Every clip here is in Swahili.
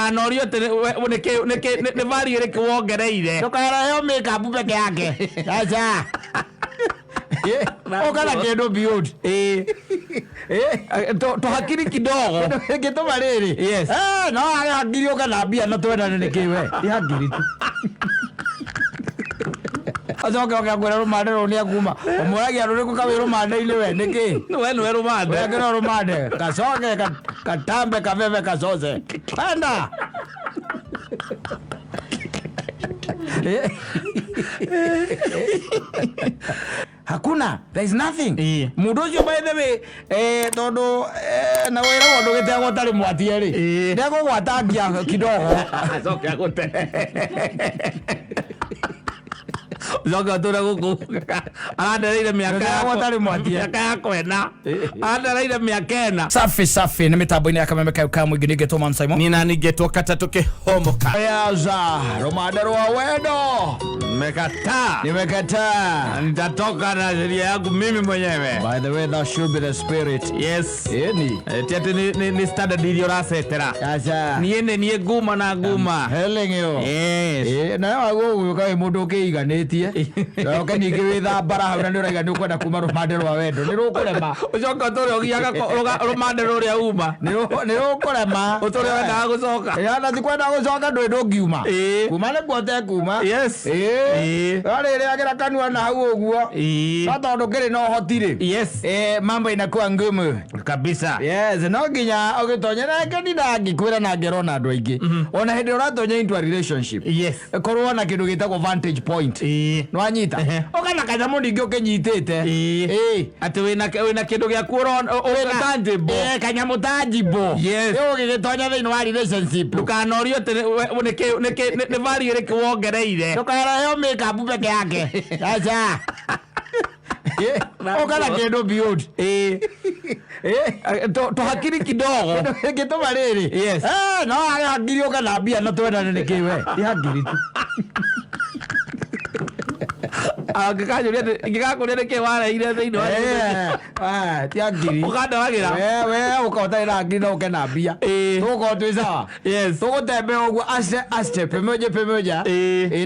ndukanorio ne value ile kuongereire ndukarayo makeup peke yake acha okana kendo build to hakiri kidogo kitu mariri yes no ale hakiri okana bia no twendane ni kiwe hakiri tu azoke okagwera rumande ro ni akuma omuragia ruri ku kawiro mande ile we niki we rumande agero rumande kasoge katambe kaveve kasoze panda hakuna, there is nothing. Mundu ucio by the way tondu na wira wondu gitego tari mwatie ri ndego gwatangia kidogo azoke agote zoga tura guku arandereire miaka gotari mwatie miaka yakwena arandereire miaka ena safi ni mitambo ini akamemeka uka mwingi nigetuma Simon nina nigetwa kata tukihomoka yaza rumande rwa wendo nimekataa nitatoka na sheria yangu mimi mwenyewe. By the way, that should be the spirit. Yes. Ni tiati ni standard ilio rasetera acha niende nie guma na guma telling you yes na wago uka mundu kiiganitie oke ningi witha bara hau na nduraiga ni ukwenda kuma rumande rwa wendo ni rukurema ucoka tore ogiaga rumande ruria uma ni rukurema utore wenda gucoka na tikwenda gucoka ndungiuma kuma ni kuote kuma yes ari ri agira kanua na hau uguo tondu kiri no hotire yes mambo inakuwa ngumu kabisa yes no nginya ogitonyera kendi na ngikwira na ngero na andu aingi ona hindi uratonya into a relationship yes korwo na kindu gitagwo vantage point no anyita okana kanyamu ningi ukinyitite ati wina kindu gia kuona tangible kanyamu tangible yes ugigitonya thiini wa relationship ndukanorio ne value ile kuongereire ndukarayo makeup peke yake acha okana kendo build to hakiri kidogo kitu mariri yes no ale hakiri okana bia no twendane ni kiwe hakiri tu ngikakuria ke waraire thiini wa ti hakiri ukandaragira we ukautaira hakiri no ukena bia tuko twisawa yes tugutembe uguo aste pemoja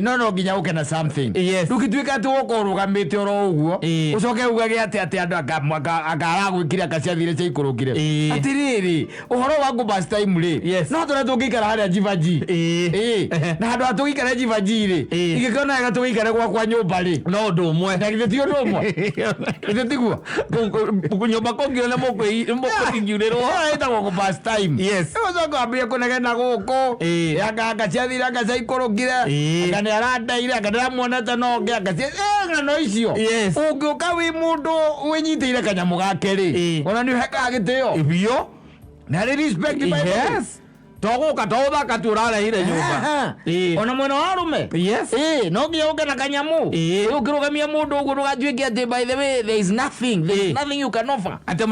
no nginya ukena something yes tukituika tu ukorugamite oro uguo ucoke ugage ati andu akara gwikira kaciathire cia ikurukire atiriri uhoro wa go bus time ri no tore tungikara haria jivaji na handu atugikara jivaji ri igikona ega tugikara kwa nyumba ri no ndu umwe na githeti ndu umwe githeti kunyumba kongire na mukuingiurirwo etagwo go bus time yes ucoke ambie kunegena guku anga ciathire anga cia ikurukire anga ni arandaire anga ndiramuonete no ngi anga ng'ano icio ungiuka wi mundu winyitire kanyamu gake ri ona ni heka gitio ibio na respect by yes toguka tothaka tu urarehire nyumba ona mwena wa rume yes no nginya uke na kanyamu ukirugamia mundu uguo ndugatuike ati by the way there is nothing you can offer ati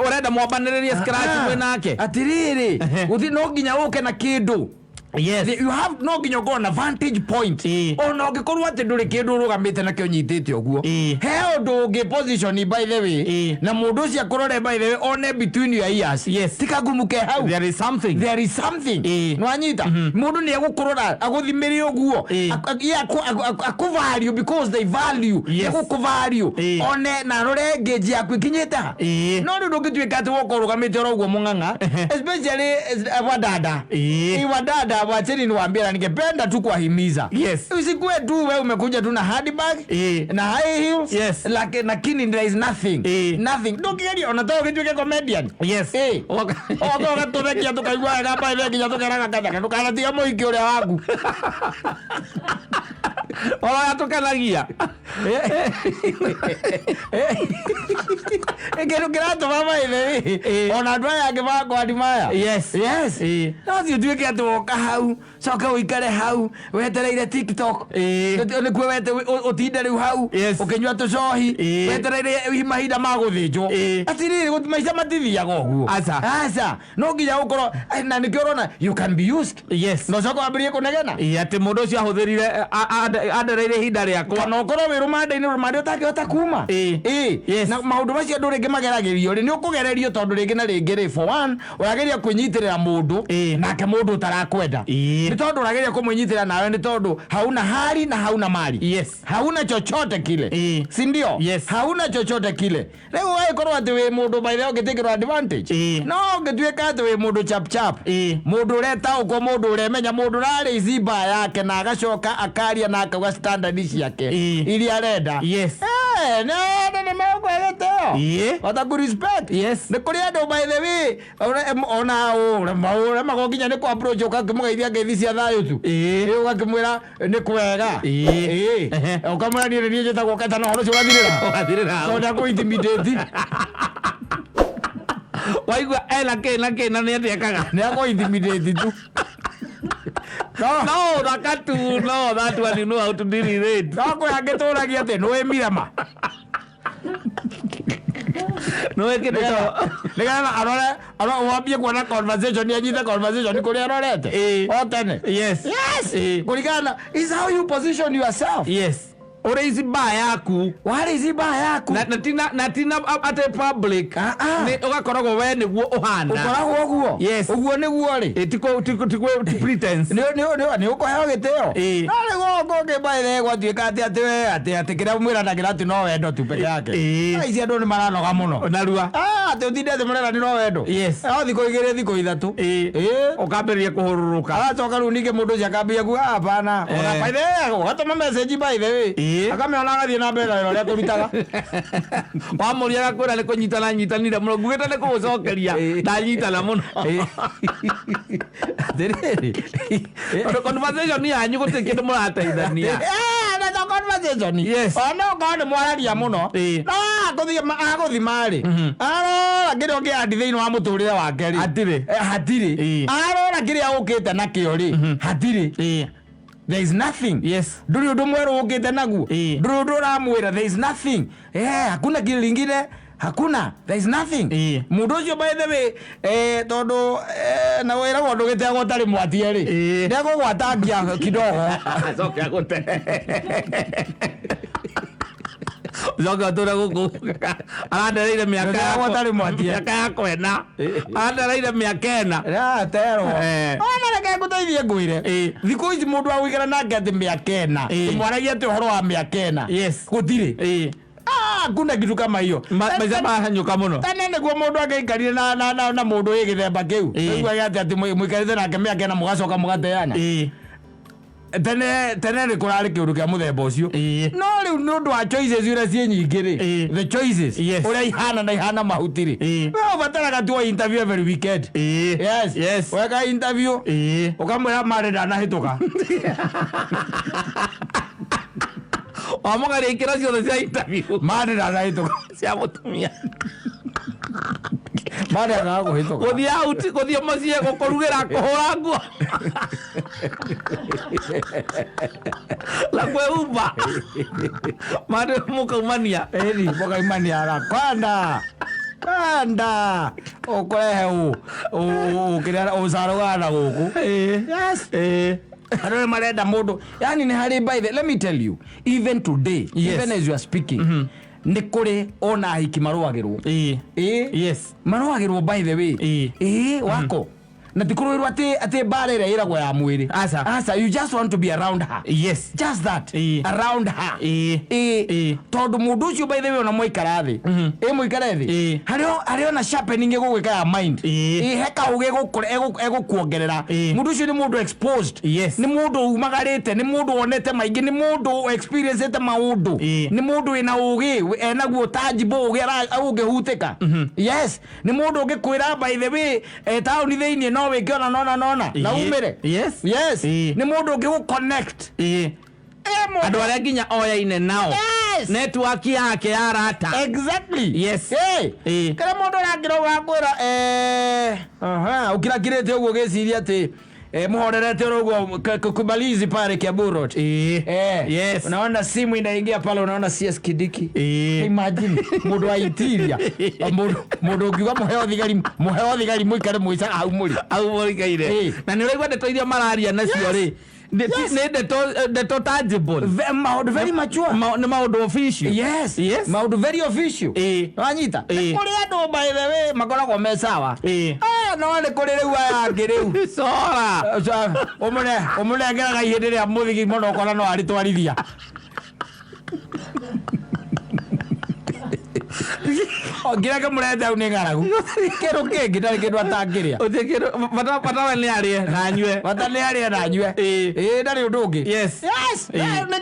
urenda mwambaniririe scratch mwe nake atiriri uthi no nginya uke na kindu yes you have no nginya go on a vantage point ona ngikorwo ati nduri kindu rugamite na kio nyitite uguo he undu ngi position by the way na mundu cia kurore by the way on between your ears yes tikagumuke hau there is something no anyita mundu ni agukurora aguthimiri uguo akuvalue because they value akuvalue one na rore engage yaku ikinyita no ndu ngituika ati wokorugamite oro uguo munganga especially wadada wacheni niwaambia ningependa tu kuwahimiza usikue tu wewe umekuja tu na handbag na high heels lakini there is nothing don't get unataka kitu comedian okatobekia tukaigua hapa ile kinya tukaraga kadaka tukaratia moiki ule wangu oya tukalagia kitu kirato mama ile ona ndwaya angivako adimaya yes no tuike ati woka hau coka uikare hau wetereire TikTok ni kwe wete utinde riu hau ukinywa tucohi wetereire mahinda ma guthinjwo atiriri maica matithiaga uguo aca no nginya ukorwo na nikio urona you can be used yes no coka wambirie kunegena ati mundu ucio ahuthirire andereire hinda rĩakwa no korwo wĩ rũmande-inĩ ũtangĩhota kuma na maũndũ macio andũ rĩngĩ mageragĩrio nĩ ũkũgererio tondũ rĩngĩ na rĩngĩ for one ũrageria kwĩnyitĩrĩra mũndũ nake mũndũ ũtarakwenda nĩ tondũ ũrageria kũmũnyitĩrĩra nawe nĩ tondũ hauna hali na hauna mali hauna chochote kile si ndio hauna chochote kile rĩu wagĩkorwo atĩ wĩ mũndũ by the way ũngĩtĩkĩrwo advantage no ũngĩtuĩka atĩ wĩ mũndũ chap mũndũ ũretaũkwo mũndũ ũremenya mũndũ ũrarĩ izimba yake na agacoka akaria na akauga standard ciake iria arenda nĩ megũkwĩgĩtĩo ota kũ respect nĩ kũrĩ andũ by the way ona ũremagwo nginya nĩ kũ approach ũgakĩmũgeithia ngeithi cia thayũ tu ũgakĩmwĩra nĩ kwega ũkamwĩra niĩ nĩ niĩ njĩtagwo Keta na ũhoro ũcio ũgathirĩra tondũ akũ-intimidate waigua ena kĩ na nĩ atĩekaga nĩ akũ-intimidate tu no that one you know how to deal with it no kwĩ angĩtũragia atĩ nĩwĩ mirama nĩgetha arore wambie kuona conversation anyite conversation kũrĩa arorete o tene kũringana is how you position yourself ore ici baa yaku wari ici baa yaku na tina ate public ni ugakoragwo we niguo uhana ukoragwo guo uguo niguo ri tiko pretense ni ukoheo giteo no niguo ngoge by the gwatuika ati kira mwira na kira no wendo tu peke yake ici andu ni maranoga muno narua ati utinde ati mwira ni no wendo o thiko igire thiko ithatu ukamberia kuhururuka acoka riu ninge mundu cia kambia kuga hapana ona by the ugatuma message by the way akameona agathie na mbere na ũrĩa kũrutaga wamuria gakwĩra nĩ kũnyitana nyitanire mũno ngugĩte nĩ kũgũcokeria ndanyitana mũno conversation yanyu gũtirĩ kĩndũ mũrateithania na conversation ona ũkorwo nĩ mwararia mũno no agũthima-rĩ arora kĩrĩa ũngĩandi thĩinĩ wa mũtũrĩre wake rĩ hatirĩ arora kĩrĩa ũkĩte nakĩo-rĩ hatirĩ. There is nothing. Nduri undu mweru ukite naguo. Nduri undu uramwira there is nothing. Hakuna kitu lingine. Hakuna. There is nothing. Mundu ucio by the way tondu na wira wondu gitego tari mwatie ri. Ndego gwatangia kidogo. Soka gute. Zoga tura guku. Arandereire miaka ya kwena. Arandereire miaka ena. Tero. Ona reke nguteithie ngwire. Thikũ ici mundu awikara nake ati miaka ena. Mwaragia ati uhoro wa miaka ena. Gutire. Kuna kitu kama hiyo. Maica mahanyuka muno. Tene niguo mundu agaikarire na mundu wi githemba kiu. Niguo ati muikarite nake miaka ena mugacoka mugateana. Tene nĩ kũrarĩ kĩũndũ kĩa mũthemba ũcio no rĩu nĩ ũndũ wa choices ũrĩa ciĩ nyingĩ-rĩ the choices ũrĩa ihana na ihana mahuti-rĩ we ũbataraga tu interview every weekend weka interview ũkamwĩra marĩ ndanahĩtũka wamũgaria ikĩro ciothe cia interview marĩ ndanahĩtũka cia mũtumia marĩ agaga kũhĩtũka gũthiĩ mũciĩ gũkũrugĩra kũhũra nguo la kwĩhumba marĩ mũkaumania mũkaumania kanda ũkũrehe ũkĩrĩa ũcarũgana na gũkũ arore marenda mundu yani ni hari by the let me tell you even today even as you are speaking ni kuri ona hiki maruagirwo maruagirwo by the way wako na tikurwirwo ati bare ira iragwo ya mwiri asa you just want to be around her just that around her tondu mundu ucio by the way ona muikara thi muikara thi hario na sharpening egugwika ya mind heka uge egukuongerera mundu ucio ni mundu exposed ni mundu umagarite ni mundu wonete maingi ni mundu experiencete maundu ni mundu ina ugi enaguo tangible ugi ungihutika ni mundu ungikwira by the way tauni thiini no wikiona nona na umire ni mundu ungi connect andu aria nginya oyaine nao network yake ya rata exactly kare mundu arangirwo gakwira ukirakirite uguo giciria ati muhorerete uguo kubalizi pale Kiambu unaona simu inaingia pale unaona CS Kidiki imagine mundu wa interior mundu ukiuga muheo thigari muikare muica au muri kaire na ni uraigwa ndeto iria mararia nacio ri ndeto tangible, maundu very mature, nĩ maũndũ official. Yes, maundu very official. Wanyita kuri andu by the way makoragwo me sawa. No nĩ kuri rĩu aya angĩ rĩu sora ũmũnengeraga ihĩndĩ rĩa mũthigi mũno ũkona no arĩtwarithia. Ngira ke murete au nĩ ng'aragu kĩndũ kĩngĩ ndarĩ kĩndũ atangĩrĩa bata nĩ arĩe na anyue, bata nĩ arĩe na anyue, ndarĩ ũndũ ũngĩ. Yes,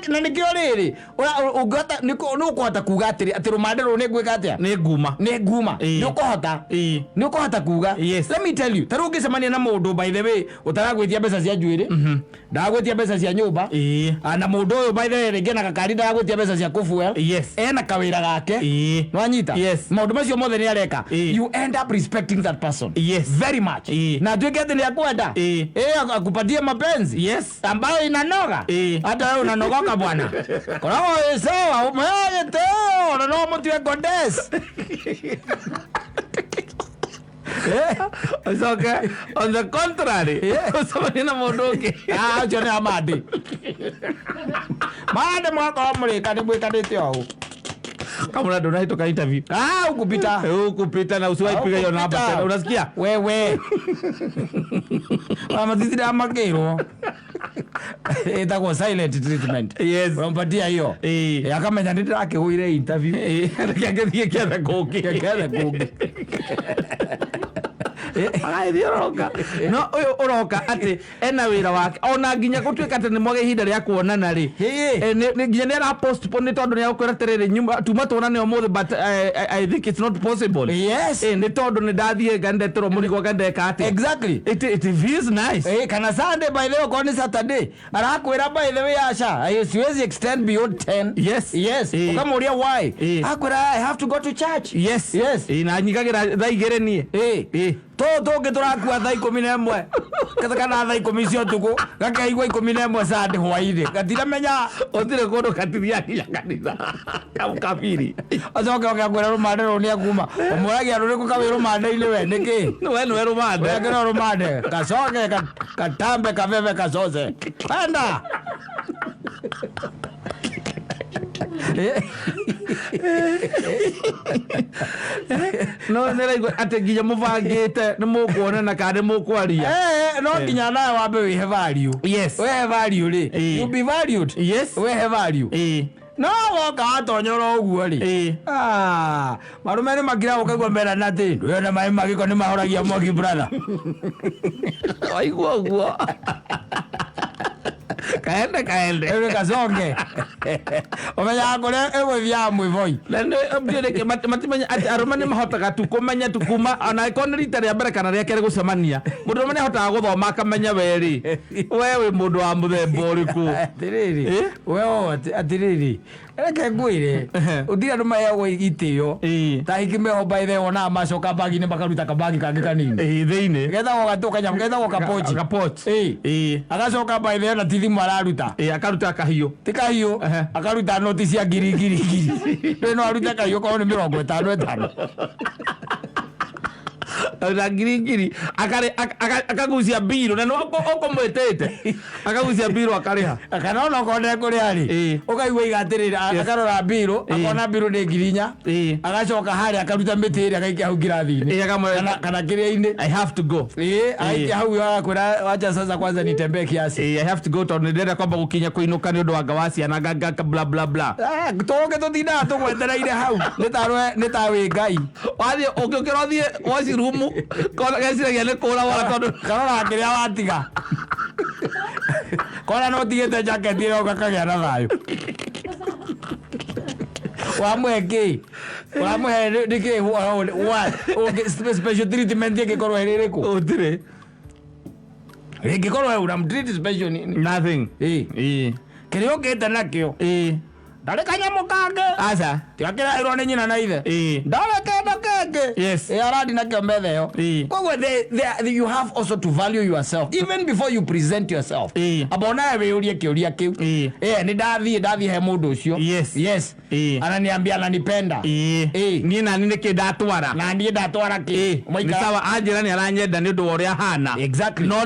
na nĩkĩo rĩrĩ nĩ ũkũhota kuga atĩ rũmande rũrũ nĩ ngwĩka atĩa, nĩ nguma, nĩ ũkũhota kuga. Let me tell you, ta rĩu ũngĩcemania na mũndũ by the way ũtaragwĩtia mbeca cia njuĩrĩ, ndagwĩtia mbeca cia nyũmba, na mũndũ ũyũ by the way rĩngĩ na gakari ndagwĩtia mbeca cia kũbuel, ena kawĩra gake, nwanyita maũndũ macio mothe nĩ areka, you end up respecting that person very much, na tuĩke atĩ nĩ akwenda akupatie mapenzi ambayo inanoga, hata wewe unanogoka bwana, koragwo wĩ sawa umeoyete ona no mũtue goddess. It's okay. On the contrary, somebody na mũndũ ũngĩ acio nĩ amandi mande mwakorwo mũrĩkanĩ mwĩkanĩte ũũ kama ndo naitoka interview. Ukupita na usiwahi piga hiyo namba tena. Unasikia? Wewe. Mama titi da makero. Itakuwa silent treatment. Unampatia hiyo. Akamenya ndake huire interview. Akiangalia kiasi koki. No uroka ati ena wira wake ona nginya gutuika ati ni mwage ihinda ria kuonana ri ni nginya ni ara postpone tondu ni akwira terere nyumba tuma tuonane omothe, but I think it's not possible. Ni tondu ni ndathie ngandetero murigo ngandeka ati exactly it feels nice. Kana Sunday by the way kwa ni Saturday arakwira by the way asha siwezi extend beyond 10. Ukamuria why akwira I have to go to church. Na nyigagira thaa igere nie Tũngĩ tũrakua thaa 11 kana thaa 10 cia ũtukũ gakaigua 11 Sunday hwainĩ gatiramenya ũtirĩ kũndũ katithiagia kanitha kabiri acoke akwĩra rũmande rũrũ nĩ akuma ũmũragia rũrĩkũ kawĩ rũmande-inĩ we nĩkĩ we nĩwe rũmande wekĩra rũmande gacoke katambe kabebe gacoce enda no nĩraigua atĩ nginya mũbangĩte nĩ mũkuonana kana nĩ mũkwaria. No nginya nawe wambe wĩhe value. Wehe value rĩ, you be valued. Wehe value. No woka watonyora ũguo rĩ marume nĩ makira ũkaigua mbera na atĩ ndwĩona maĩ magĩko nĩ mahoragia mwaki brother. Waigua ũguo kaende kasonge omenya kũrĩa ĩgũthiaga mwĩvoi na matimenya atĩ arũme nĩ mahotaga tu kũmenya tu kuma ona ĩkorwo nĩ rita rĩa mbere kana rĩa kerĩ gũcemania, mũndũ ũrũme nĩ ahotaga gũthoma akamenya werĩ we wĩ mũndũ wa mũthemba ũrĩkũ. Atĩrĩrĩ we atĩrĩrĩ reke ngwĩre ũtiri andũ maheagwo itĩo ta ikĩmeho by the ona macoka bagi-inĩ makaruta kabagi kangĩ kanini thĩinĩ getagwo gatũ kanyamũ getagwo kapochi agacoka by the na tithimũ araruta akaruta kahiũ ti kahiũ akaruta noti cia ngiri ndĩ no arute kahiũ korwo nĩ 50 na ngiri akagucia mbiro na no ũkũmwĩtĩte akagucia mbiro akarĩha kana ona ũkonde kũrĩa rĩ ũkaigua igatĩrĩra akarora mbiro akona mbiro nĩ 4,000 agacoka harĩa akaruta mĩtĩ ĩrĩa agaikia hau ngirathi-inĩ kana kĩrĩa-inĩ I have to go agaikia hau agakwĩra wacha sasa kwanza nitembee kiasi I have to go tondũ nĩndĩrenda kwamba gũkinya kũinũka nĩ ũndũ wa ngawa ciana nganga bla bla bla tũngĩ tũtindaga tũgwetereire hau nĩ ta wĩ ngai wathiĩ ũngĩũkĩra ũthiĩ washroom geciragia nĩ kũra wara tondũ karora kĩrĩa watiga kona no tigĩte jaketi ĩyo gakagĩa na thayũ wamweke wamwe nĩkĩ special treatment ĩngĩkorwo ĩrĩrĩkũ ũtirĩ ĩngĩkorwo unamtreat special nothing kĩrĩa ũkĩte nakĩo ndarĩ kanyamũ kangĩ aca tiakĩraĩrwo nĩ nyina na ithe ndarĩ kĩndũ kĩngĩ Yes. Aradi na kiombe yo. Kwa you have also to value yourself even before you present yourself. Abona we urie kiuria kiu. Ni ndathie he mundu ucio. Yes. Ananiambia ananipenda. Ni na nini kidatwara. Na ndiye ndatwara ki. Ni sawa Angela ni aranyenda ni ndu uria hana. Exactly. No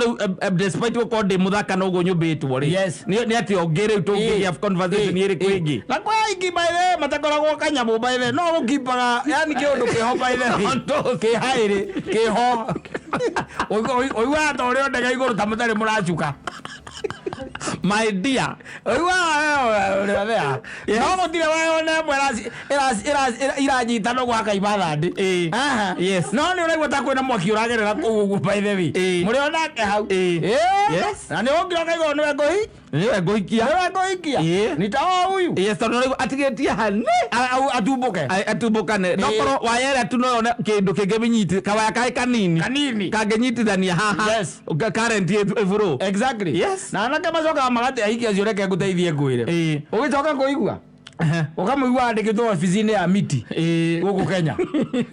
despite what called muthaka no go nyumbitwo ri. Yes. Ni ati ongere utongi have conversation iri kwingi. Na kwa iki baile matakoragwo kanyamu baile no gukipaga yani kiundu kiho baile. Onto ki hairi kiho. Oiwa to ri ondega iguru tamutari muracuka. My dear. Oiwa ria. No mutire wayo ne mwerasi iranyita no gwaka ibathandi. Yes. No ni uraigwa ta kwina mwaki uragerera kugu baile wi. Muri onake hau. Yes. Na ni ongira iguru ni ngohi. Niwe ngoikia. Nitaoa huyu. Yes, no atigetie hane. Atumbukane. Nokoro wayera tu no kindu kingebinyiti kawaya kai kanini. Kangenyitithania haha. Yes. Current evuro. Exactly. Yes. Na kama coka magate ahiki acioreke nguteithie ngwire. Ugicoka kuigua. Ukamuigua andikitwo ofici-ini ya miti. Guku Kenya.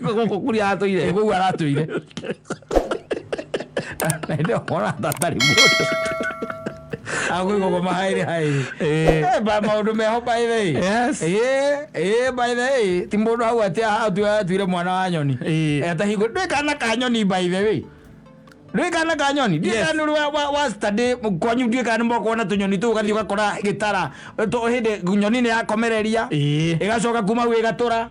Guku kuria atuire. Guku aratuire. Ndio ona tatari moto. Aku kok mahairi hairi. Ba maundu meho by the way. Yes. By the way. Timbodo hau atia atuire mwana wa nyoni. Atahigo ndwikana ka nyoni by the way. Ndwikana ka nyoni. Ndika nuru wa study kwanyu ndwikana mboko na tunyoni tu gathi ugakora gitara. To hinde nyoni ni yakomereria. Igacoka kuma gwi gatura.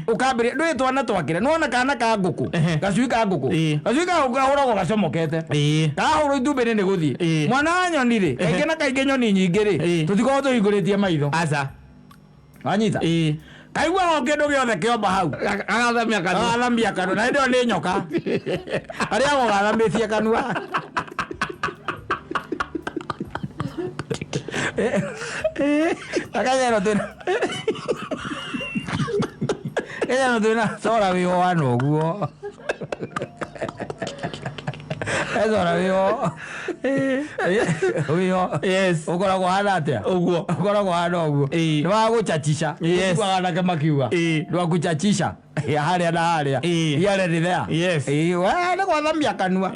Ukambire ndwitwa na twakire. Nona kana ka nguku. Gacui ka nguku. Gacui ka gahoragwo gacomokete. Gahoro ithumbe ni guthie. Mwana wa nyoni ri. Kaingĩ na kaingĩ nyoni nyingĩ ri. Tutikorwo tuhingũrĩtie maitho. Aca. Wanyita. Kaigua kindu giothe kiomba hau. Agathamia kanua. Na ndio ni nyoka. Aria gogathamĩtie kanua. Akanyero tena. Ella no tena sola vivo ano guo. Eso ahora vivo. Vivo. Yes. Ukora kwa hana atia. Uguo. Ukora kwa hana uguo. Nwa guchachisha. Yes. Kwa hana kama kiuga. Nwa guchachisha. Ya haria na haria. Yale ni there. Yes. Wewe kwa thamia kanua.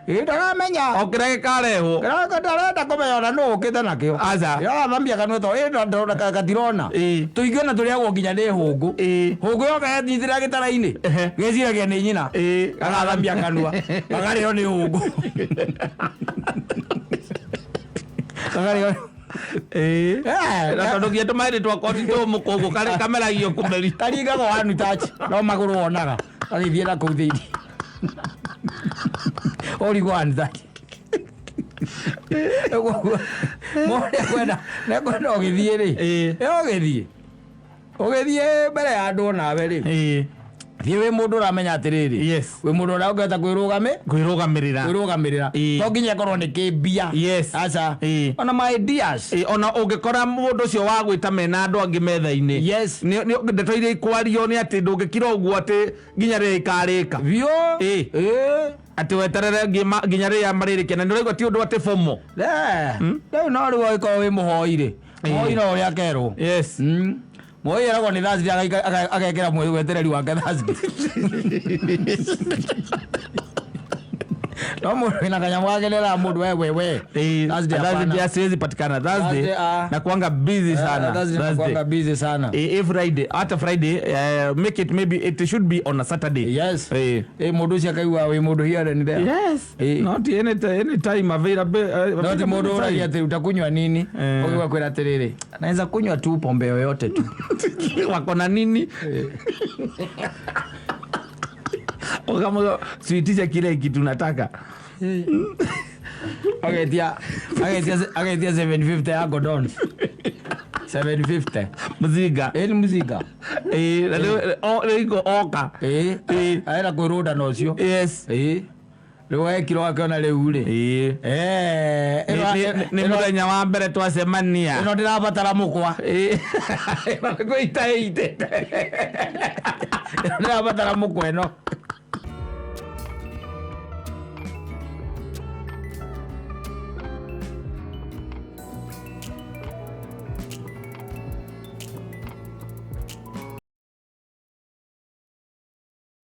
Ndaramenya. Okire kareho. Ndarenda kumenya no ukite nakio. Aca. Ya thamia kanua to ndo katirona. Tuigiona turiagwo nginya ni hungu. Hungu yoka yanyitira gitara-ini. Geciragia ni nyina. Agathamia kanua. Agario ni hungu. Agario. Na tondu gietu mairi twakwa titu mukungu kare kamera iyo kumeri taringa go hanu tachi no maguru wonaga agithie na kuu thiini ori go hanu tachi mone kwenda na kwenda ogithie ri ogithie mbere ya andu nawe ri Thie we mundu uramenya atiriri. Yes. We mundu ura ungeta kwirugamirira. To nginya korwo ni kimbia. Yes. Aca. Ona my ideas. Ona ungikora mundu ucio wa gwita mena andu angi metha-ini. Yes. Ni ndeto iria ikwario ni ati ndungikira uguo ati nginya ri ikarika. Vio. Ati weterere nginya ri amaririke na ndiraigwa ti undu ati fomo. Riu no ri woiko wi muhoire. Muhoire no ya kero. Yes. Moi era con Thursday agekera mwetereri wake Thursday. No mundu ina kanya mwagelera mundu wewe. Thursday asiwezi patikana Thursday na kuanga busy sana. Thursday kuanga busy sana. Friday after Friday make it maybe it should be on a Saturday. Yes. Mundu cia kaiwa we mundu here and there. Yes. Not any time available. Not mundu uragia ati utakunywa nini? Ukiwa kwenda tiriri. Naweza kunywa tu pombe yoyote tu. Wako na nini? Kama suitisha kile kitu nataka. Agetia 750 ya Godon. 750 muziga. Ni muziga. Iko oka. Aera kuruda nocio. Yes. Riwe kiro akiona riu ri. Ni muthenya wa mbere twacemania. Ino ndirabatara mukwa. Gwita ite. Ndirabatara mukwa ino.